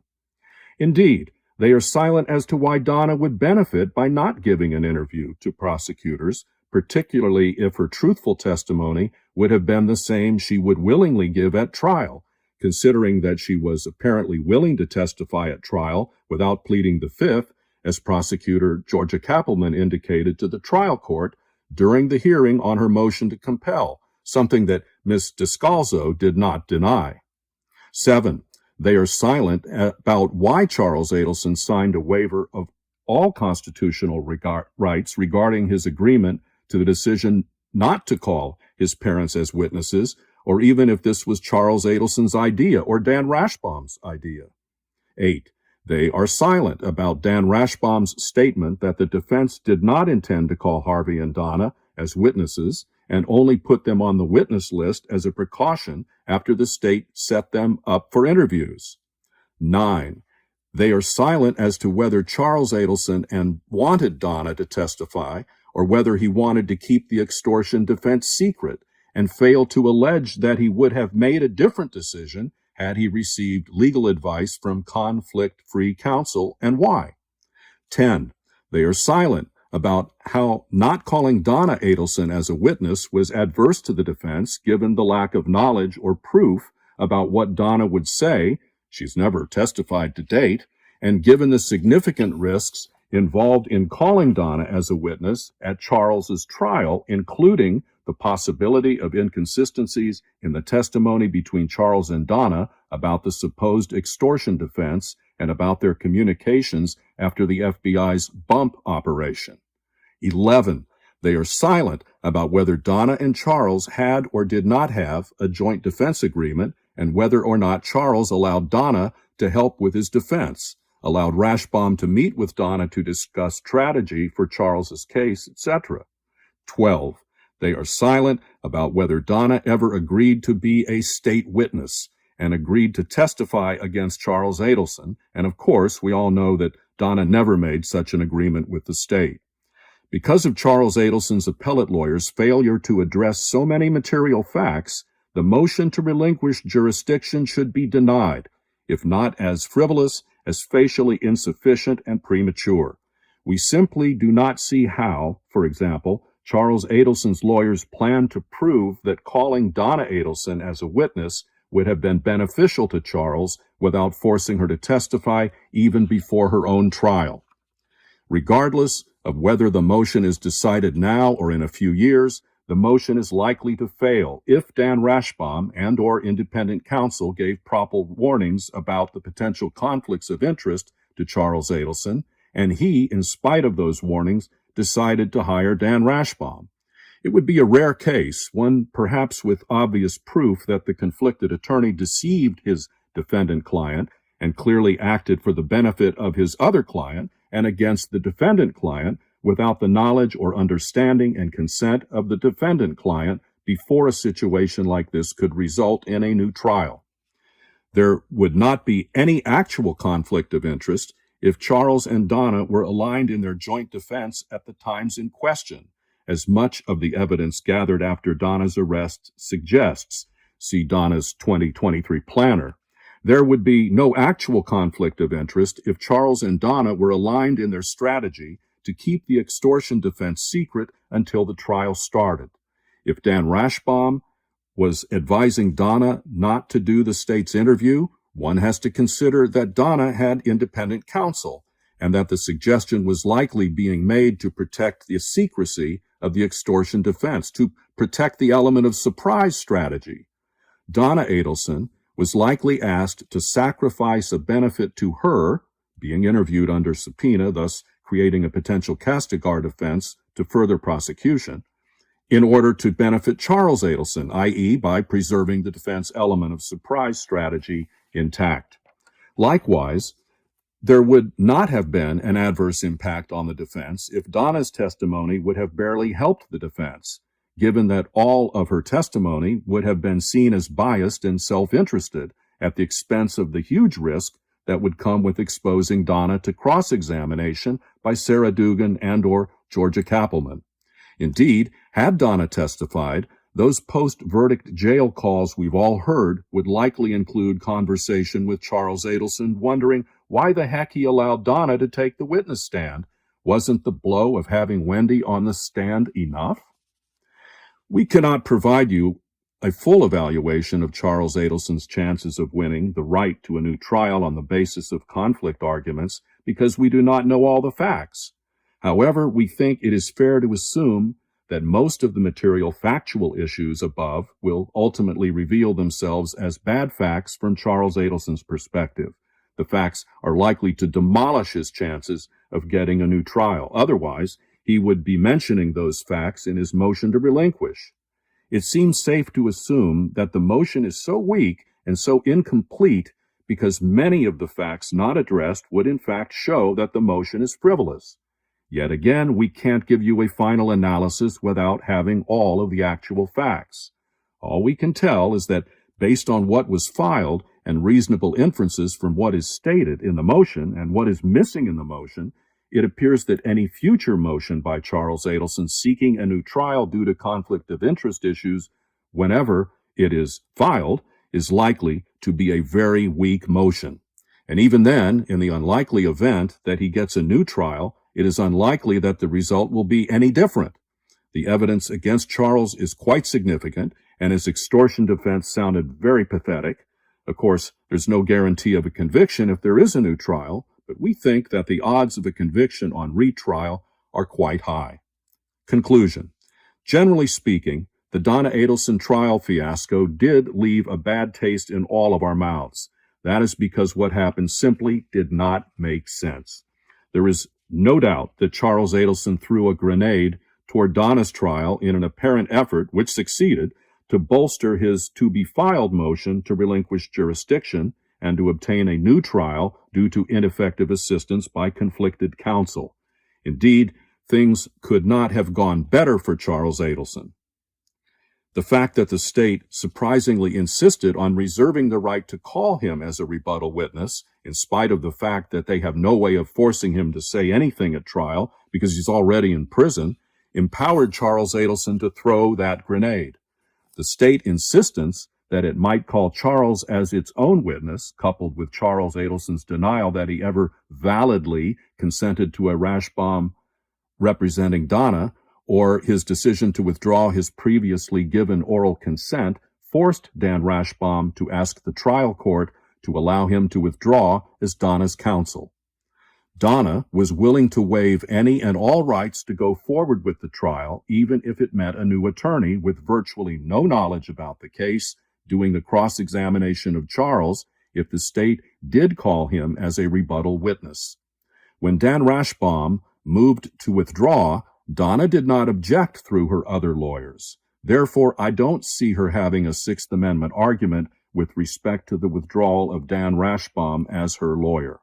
Indeed, they are silent as to why Donna would benefit by not giving an interview to prosecutors, particularly if her truthful testimony would have been the same she would willingly give at trial, considering that she was apparently willing to testify at trial without pleading the fifth, as prosecutor Georgia Kappelman indicated to the trial court during the hearing on her motion to compel, something that Ms. Descalzo did not deny. 7, they are silent about why Charles Adelson signed a waiver of all constitutional rights regarding his agreement to the decision not to call his parents as witnesses, or even if this was Charles Adelson's idea or Dan Rashbaum's idea. 8, they are silent about Dan Rashbaum's statement that the defense did not intend to call Harvey and Donna as witnesses and only put them on the witness list as a precaution after the state set them up for interviews. 9, they are silent as to whether Charles Adelson wanted Donna to testify or whether he wanted to keep the extortion defense secret and fail to allege that he would have made a different decision had he received legal advice from conflict-free counsel, and why. 10, they are silent about how not calling Donna Adelson as a witness was adverse to the defense given the lack of knowledge or proof about what Donna would say, she's never testified to date, and given the significant risks involved in calling Donna as a witness at Charles's trial, including the possibility of inconsistencies in the testimony between Charles and Donna about the supposed extortion defense and about their communications after the FBI's bump operation. 11, they are silent about whether Donna and Charles had or did not have a joint defense agreement and whether or not Charles allowed Donna to help with his defense, allowed Rashbaum to meet with Donna to discuss strategy for Charles's case, etc. 12, they are silent about whether Donna ever agreed to be a state witness and agreed to testify against Charles Adelson, and of course, we all know that Donna never made such an agreement with the state. Because of Charles Adelson's appellate lawyer's failure to address so many material facts, the motion to relinquish jurisdiction should be denied, if not as frivolous, as facially insufficient and premature. We simply do not see how, for example, Charles Adelson's lawyers plan to prove that calling Donna Adelson as a witness would have been beneficial to Charles without forcing her to testify even before her own trial. Regardless of whether the motion is decided now or in a few years, the motion is likely to fail if Dan Rashbaum and or independent counsel gave proper warnings about the potential conflicts of interest to Charles Adelson, and he, in spite of those warnings, decided to hire Dan Rashbaum. It would be a rare case, one perhaps with obvious proof that the conflicted attorney deceived his defendant client and clearly acted for the benefit of his other client and against the defendant client without the knowledge or understanding and consent of the defendant client before a situation like this could result in a new trial. There would not be any actual conflict of interest if Charles and Donna were aligned in their joint defense at the times in question, as much of the evidence gathered after Donna's arrest suggests. See Donna's 2023 planner. There would be no actual conflict of interest if Charles and Donna were aligned in their strategy to keep the extortion defense secret until the trial started. If Dan Rashbaum was advising Donna not to do the state's interview, one has to consider that Donna had independent counsel and that the suggestion was likely being made to protect the secrecy of the extortion defense, to protect the element of surprise strategy. Donna Adelson was likely asked to sacrifice a benefit to her, being interviewed under subpoena, thus creating a potential castigar defense to further prosecution, in order to benefit Charles Adelson, i.e. by preserving the defense element of surprise strategy intact. Likewise, there would not have been an adverse impact on the defense if Donna's testimony would have barely helped the defense, given that all of her testimony would have been seen as biased and self-interested at the expense of the huge risk that would come with exposing Donna to cross-examination by Sarah Dugan and or Georgia Kappelman. Indeed, had Donna testified, those post-verdict jail calls we've all heard would likely include conversation with Charles Adelson wondering why the heck he allowed Donna to take the witness stand. Wasn't the blow of having Wendy on the stand enough? We cannot provide you a full evaluation of Charles Adelson's chances of winning the right to a new trial on the basis of conflict arguments because we do not know all the facts. However, we think it is fair to assume that most of the material factual issues above will ultimately reveal themselves as bad facts from Charles Adelson's perspective. The facts are likely to demolish his chances of getting a new trial. Otherwise, he would be mentioning those facts in his motion to relinquish. It seems safe to assume that the motion is so weak and so incomplete because many of the facts not addressed would in fact show that the motion is frivolous. Yet again, we can't give you a final analysis without having all of the actual facts. All we can tell is that based on what was filed and reasonable inferences from what is stated in the motion and what is missing in the motion, it appears that any future motion by Charles Adelson seeking a new trial due to conflict of interest issues, whenever it is filed, is likely to be a very weak motion. And even then, in the unlikely event that he gets a new trial, it is unlikely that the result will be any different. The evidence against Charles is quite significant, and his extortion defense sounded very pathetic. Of course, there's no guarantee of a conviction if there is a new trial, but we think that the odds of a conviction on retrial are quite high. Conclusion. Generally speaking, the Donna Adelson trial fiasco did leave a bad taste in all of our mouths. That is because what happened simply did not make sense. There is no doubt that Charles Adelson threw a grenade toward Donna's trial in an apparent effort, which succeeded, to bolster his to-be-filed motion to relinquish jurisdiction and to obtain a new trial due to ineffective assistance by conflicted counsel. Indeed, things could not have gone better for Charles Adelson. The fact that the state surprisingly insisted on reserving the right to call him as a rebuttal witness, in spite of the fact that they have no way of forcing him to say anything at trial because he's already in prison, empowered Charles Adelson to throw that grenade. The state insistence that it might call Charles as its own witness, coupled with Charles Adelson's denial that he ever validly consented to a rash bomb representing Donna, or his decision to withdraw his previously given oral consent, forced Dan Rashbaum to ask the trial court to allow him to withdraw as Donna's counsel. Donna was willing to waive any and all rights to go forward with the trial, even if it meant a new attorney with virtually no knowledge about the case doing the cross-examination of Charles if the state did call him as a rebuttal witness. When Dan Rashbaum moved to withdraw, Donna did not object through her other lawyers. Therefore, I don't see her having a Sixth Amendment argument with respect to the withdrawal of Dan Rashbaum as her lawyer.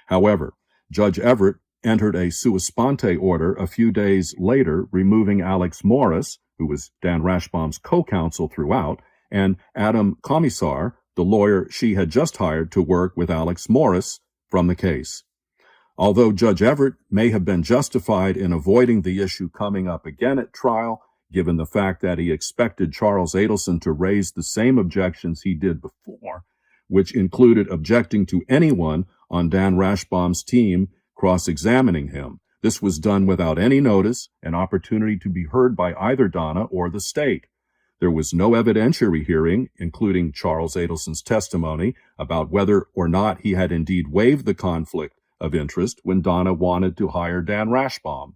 However, Judge Everett entered a sua sponte order a few days later removing Alex Morris, who was Dan Rashbaum's co-counsel throughout, and Adam Commissar, the lawyer she had just hired to work with Alex Morris, from the case. Although Judge Everett may have been justified in avoiding the issue coming up again at trial, given the fact that he expected Charles Adelson to raise the same objections he did before, which included objecting to anyone on Dan Rashbaum's team cross-examining him. This was done without any notice, an opportunity to be heard by either Donna or the state. There was no evidentiary hearing, including Charles Adelson's testimony, about whether or not he had indeed waived the conflict of interest when Donna wanted to hire Dan Rashbaum.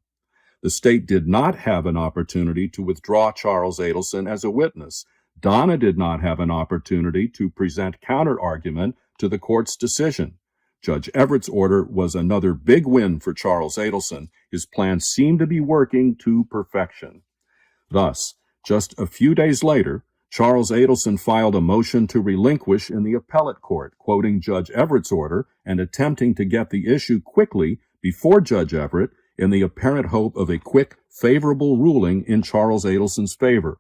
The state did not have an opportunity to withdraw Charles Adelson as a witness. Donna did not have an opportunity to present counter-argument to the court's decision. Judge Everett's order was another big win for Charles Adelson. His plan seemed to be working to perfection. Thus, just a few days later, Charles Adelson filed a motion to relinquish in the appellate court, quoting Judge Everett's order and attempting to get the issue quickly before Judge Everett in the apparent hope of a quick, favorable ruling in Charles Adelson's favor.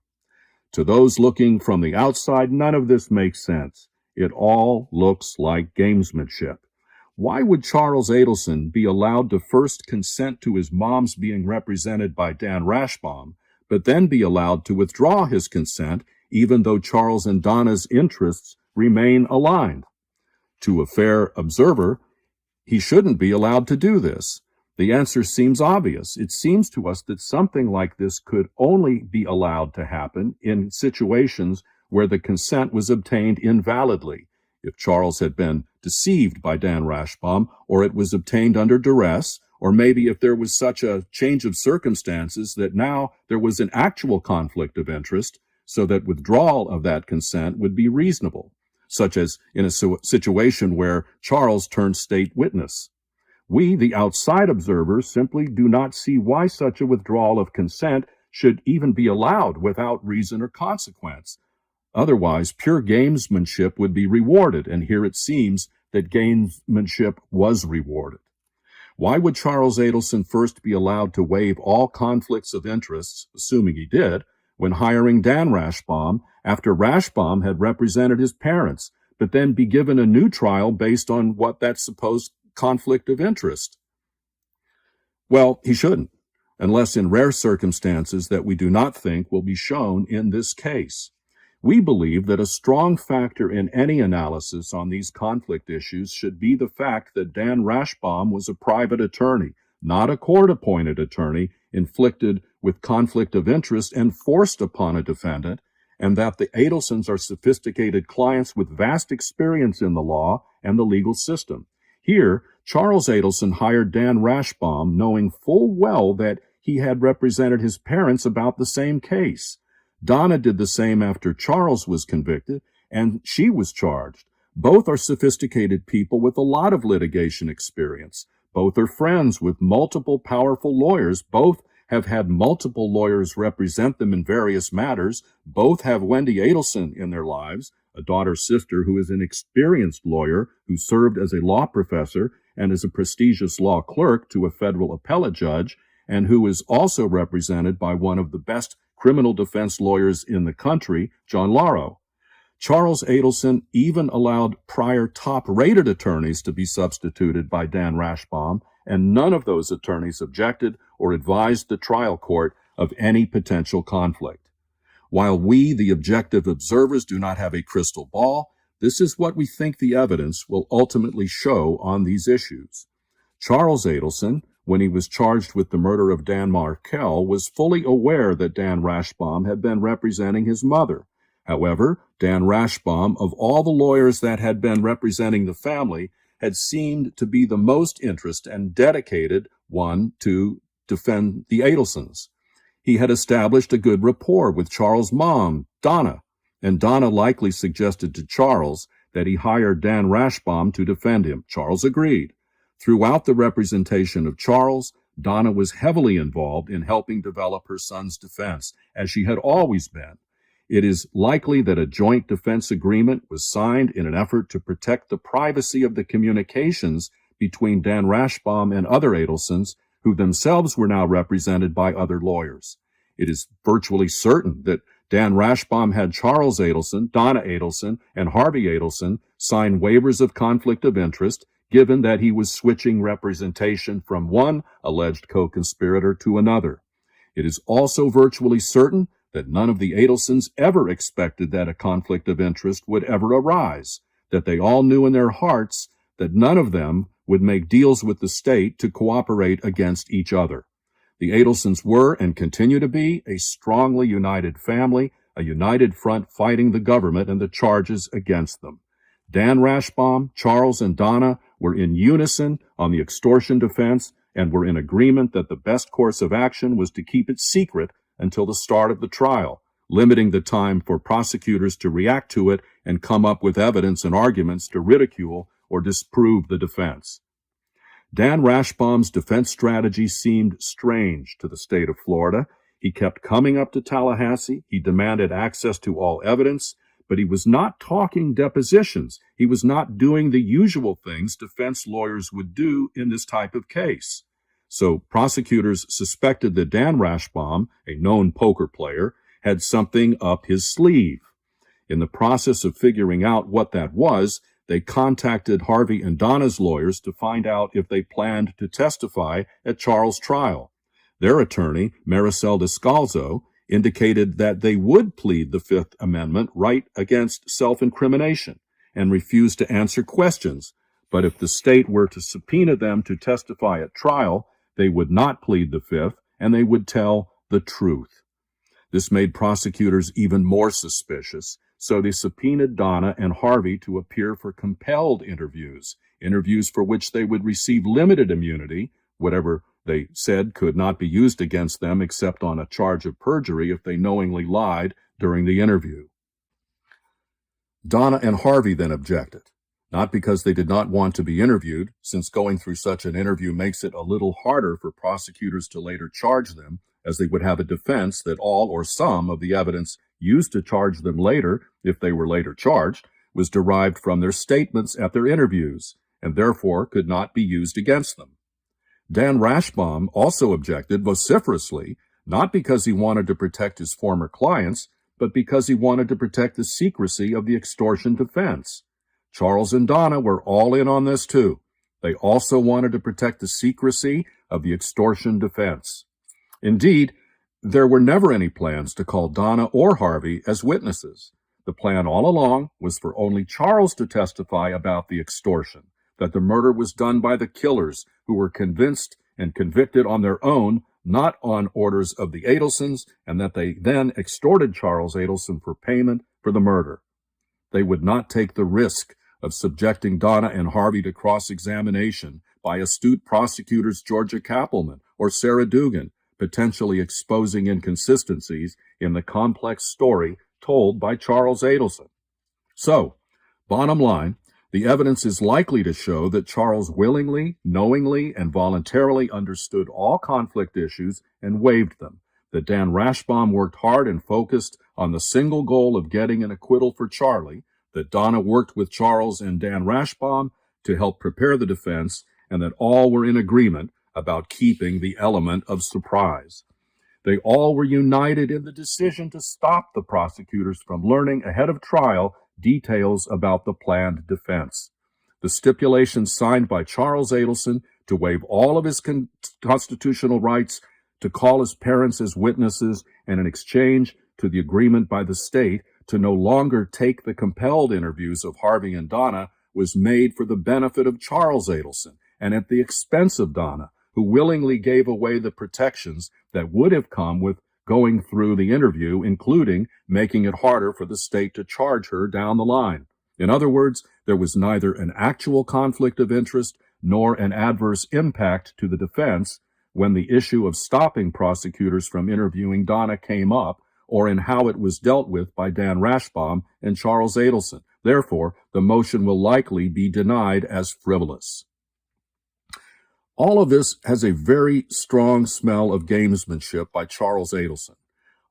To those looking from the outside, none of this makes sense. It all looks like gamesmanship. Why would Charles Adelson be allowed to first consent to his mom's being represented by Dan Rashbaum, but then be allowed to withdraw his consent even though Charles and Donna's interests remain aligned? To a fair observer, he shouldn't be allowed to do this. The answer seems obvious. It seems to us that something like this could only be allowed to happen in situations where the consent was obtained invalidly. If Charles had been deceived by Dan Rashbaum, or it was obtained under duress, or maybe if there was such a change of circumstances that now there was an actual conflict of interest, so that withdrawal of that consent would be reasonable, such as in a situation where Charles turned state witness. We, the outside observers, simply do not see why such a withdrawal of consent should even be allowed without reason or consequence. Otherwise, pure gamesmanship would be rewarded, and here it seems that gamesmanship was rewarded. Why would Charles Adelson first be allowed to waive all conflicts of interests, assuming he did, when hiring Dan Rashbaum after Rashbaum had represented his parents, but then be given a new trial based on what that supposed conflict of interest? Well, he shouldn't, unless in rare circumstances that we do not think will be shown in this case. We believe that a strong factor in any analysis on these conflict issues should be the fact that Dan Rashbaum was a private attorney, not a court-appointed attorney, inflicted with conflict of interest and forced upon a defendant, and that the Adelsons are sophisticated clients with vast experience in the law and the legal system. Here, Charles Adelson hired Dan Rashbaum knowing full well that he had represented his parents about the same case. Donna did the same after Charles was convicted, and she was charged. Both are sophisticated people with a lot of litigation experience. Both are friends with multiple powerful lawyers. Both have had multiple lawyers represent them in various matters. Both have Wendy Adelson in their lives, a daughter-sister who is an experienced lawyer who served as a law professor and as a prestigious law clerk to a federal appellate judge, and who is also represented by one of the best criminal defense lawyers in the country, John Lauro. Charles Adelson even allowed prior top-rated attorneys to be substituted by Dan Rashbaum, and none of those attorneys objected or advised the trial court of any potential conflict. While we, the objective observers, do not have a crystal ball, this is what we think the evidence will ultimately show on these issues. Charles Adelson, when he was charged with the murder of Dan Markel, was fully aware that Dan Rashbaum had been representing his mother. However, Dan Rashbaum, of all the lawyers that had been representing the family, had seemed to be the most interested and dedicated one to defend the Adelsons. He had established a good rapport with Charles' mom, Donna, and Donna likely suggested to Charles that he hired Dan Rashbaum to defend him. Charles agreed. Throughout the representation of Charles, Donna was heavily involved in helping develop her son's defense, as she had always been. It is likely that a joint defense agreement was signed in an effort to protect the privacy of the communications between Dan Rashbaum and other Adelsons, who themselves were now represented by other lawyers. It is virtually certain that Dan Rashbaum had Charles Adelson, Donna Adelson, and Harvey Adelson sign waivers of conflict of interest, given that he was switching representation from one alleged co-conspirator to another. It is also virtually certain that none of the Adelsons ever expected that a conflict of interest would ever arise, that they all knew in their hearts that none of them would make deals with the state to cooperate against each other. The Adelsons were and continue to be a strongly united family, a united front fighting the government and the charges against them. Dan Rashbaum, Charles, and Donna were in unison on the extortion defense and were in agreement that the best course of action was to keep it secret until the start of the trial, limiting the time for prosecutors to react to it and come up with evidence and arguments to ridicule or disprove the defense. Dan Rashbaum's defense strategy seemed strange to the state of Florida. He kept coming up to Tallahassee. He demanded access to all evidence, but he was not talking depositions. He was not doing the usual things defense lawyers would do in this type of case. So prosecutors suspected that Dan Rashbaum, a known poker player, had something up his sleeve. In the process of figuring out what that was, they contacted Harvey and Donna's lawyers to find out if they planned to testify at Charles' trial. Their attorney, Maricel Descalzo, indicated that they would plead the Fifth Amendment right against self-incrimination and refused to answer questions. But if the state were to subpoena them to testify at trial, they would not plead the fifth, and they would tell the truth. This made prosecutors even more suspicious, so they subpoenaed Donna and Harvey to appear for compelled interviews for which they would receive limited immunity. Whatever they said could not be used against them except on a charge of perjury if they knowingly lied during the interview. Donna and Harvey then objected, not because they did not want to be interviewed, since going through such an interview makes it a little harder for prosecutors to later charge them, as they would have a defense that all or some of the evidence used to charge them later, if they were later charged, was derived from their statements at their interviews, and therefore could not be used against them. Dan Rashbaum also objected vociferously, not because he wanted to protect his former clients, but because he wanted to protect the secrecy of the extortion defense. Charles and Donna were all in on this too. They also wanted to protect the secrecy of the extortion defense. Indeed, there were never any plans to call Donna or Harvey as witnesses. The plan all along was for only Charles to testify about the extortion, that the murder was done by the killers who were convinced and convicted on their own, not on orders of the Adelsons, and that they then extorted Charles Adelson for payment for the murder. They would not take the risk of subjecting Donna and Harvey to cross-examination by astute prosecutors Georgia Kappelman or Sarah Dugan, potentially exposing inconsistencies in the complex story told by Charles Adelson. So, bottom line, the evidence is likely to show that Charles willingly, knowingly, and voluntarily understood all conflict issues and waived them, that Dan Rashbaum worked hard and focused on the single goal of getting an acquittal for Charlie, that Donna worked with Charles and Dan Rashbaum to help prepare the defense, and that all were in agreement about keeping the element of surprise. They all were united in the decision to stop the prosecutors from learning ahead of trial details about the planned defense. The stipulation signed by Charles Adelson to waive all of his constitutional rights, to call his parents as witnesses, and in exchange to the agreement by the state to no longer take the compelled interviews of Harvey and Donna, was made for the benefit of Charles Adelson and at the expense of Donna, who willingly gave away the protections that would have come with going through the interview, including making it harder for the state to charge her down the line. In other words, there was neither an actual conflict of interest nor an adverse impact to the defense when the issue of stopping prosecutors from interviewing Donna came up, or in how it was dealt with by Dan Rashbaum and Charles Adelson. Therefore, the motion will likely be denied as frivolous. All of this has a very strong smell of gamesmanship by Charles Adelson.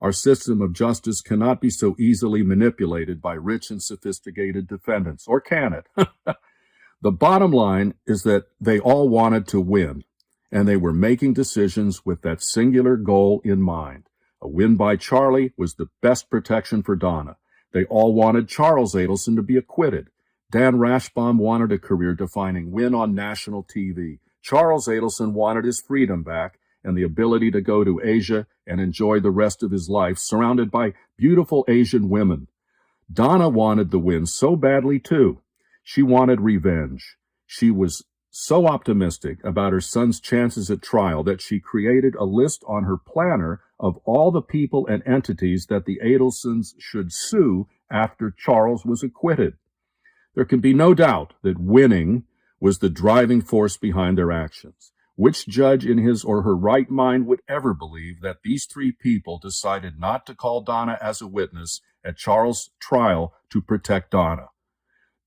Our system of justice cannot be so easily manipulated by rich and sophisticated defendants, or can it? The bottom line is that they all wanted to win, and they were making decisions with that singular goal in mind. A win by Charlie was the best protection for Donna. They all wanted Charles Adelson to be acquitted. Dan Rashbaum wanted a career-defining win on national TV. Charles Adelson wanted his freedom back and the ability to go to Asia and enjoy the rest of his life surrounded by beautiful Asian women. Donna wanted the win so badly, too. She wanted revenge. She was so optimistic about her son's chances at trial that she created a list on her planner of all the people and entities that the Adelsons should sue after Charles was acquitted. There can be no doubt that winning was the driving force behind their actions. Which judge in his or her right mind would ever believe that these three people decided not to call Donna as a witness at Charles' trial to protect Donna?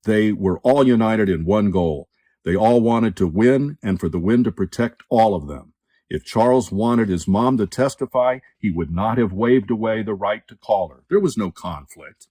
They were all united in one goal. They all wanted to win, and for the win to protect all of them. If Charles wanted his mom to testify, he would not have waved away the right to call her. There was no conflict.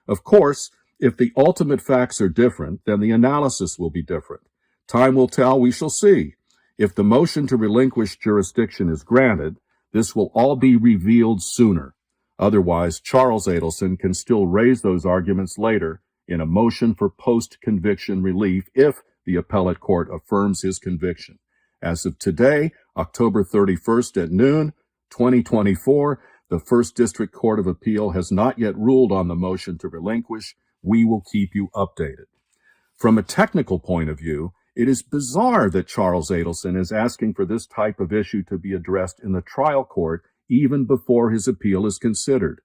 Of course, if the ultimate facts are different, then the analysis will be different. Time will tell, we shall see. If the motion to relinquish jurisdiction is granted, this will all be revealed sooner. Otherwise, Charles Adelson can still raise those arguments later in a motion for post-conviction relief if the appellate court affirms his conviction. As of today, October 31st at noon, 2024, the First District Court of Appeal has not yet ruled on the motion to relinquish. We will keep you updated. From a technical point of view, It is bizarre that Charles Adelson is asking for this type of issue to be addressed in the trial court even before his appeal is considered.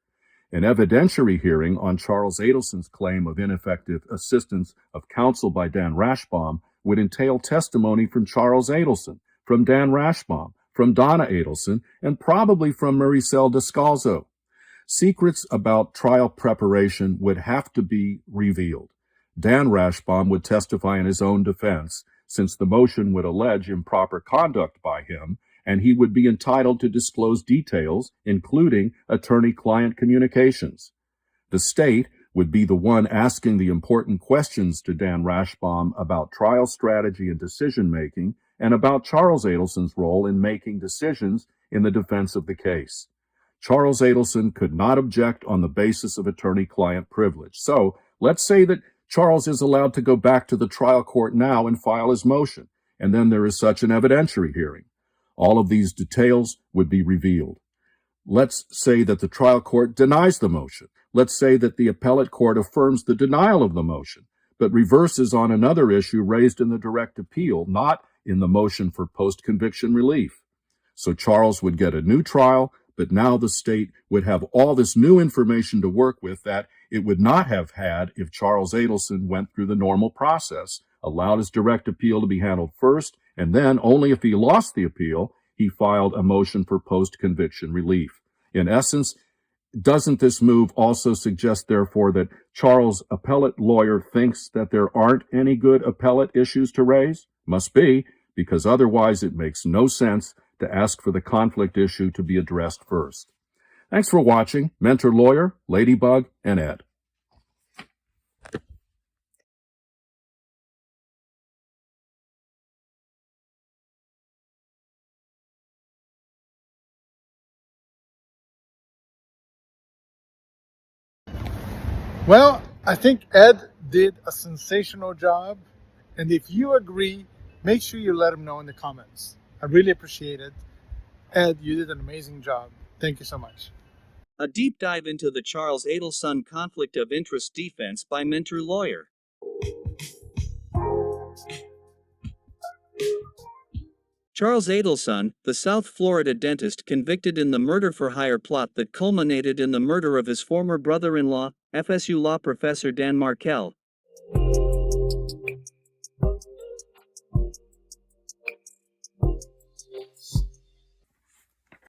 An evidentiary hearing on Charles Adelson's claim of ineffective assistance of counsel by Dan Rashbaum would entail testimony from Charles Adelson, from Dan Rashbaum, from Donna Adelson, and probably from Maricel Descalzo. Secrets about trial preparation would have to be revealed. Dan Rashbaum would testify in his own defense, since the motion would allege improper conduct by him, and he would be entitled to disclose details, including attorney-client communications. The state would be the one asking the important questions to Dan Rashbaum about trial strategy and decision-making, and about Charles Adelson's role in making decisions in the defense of the case. Charles Adelson could not object on the basis of attorney-client privilege. So, let's say that Charles is allowed to go back to the trial court now and file his motion, and then there is such an evidentiary hearing. All of these details would be revealed. Let's say that the trial court denies the motion. Let's say that the appellate court affirms the denial of the motion, but reverses on another issue raised in the direct appeal, not in the motion for post-conviction relief. So Charles would get a new trial, but now the state would have all this new information to work with that it would not have had if Charles Adelson went through the normal process, allowed his direct appeal to be handled first, and then, only if he lost the appeal, he filed a motion for post-conviction relief. In essence, doesn't this move also suggest, therefore, that Charles' appellate lawyer thinks that there aren't any good appellate issues to raise? Must be, because otherwise it makes no sense to ask for the conflict issue to be addressed first. Thanks for watching. Mentor Lawyer, Ladybug, and Ed. Well, I think Ed did a sensational job, and if you agree, make sure you let him know in the comments. I really appreciate it. Ed, you did an amazing job. Thank you so much. A deep dive into the Charles Adelson conflict of interest defense by Mentor Lawyer. Charles Adelson, the South Florida dentist convicted in the murder-for-hire plot that culminated in the murder of his former brother-in-law, FSU law professor Dan Markel.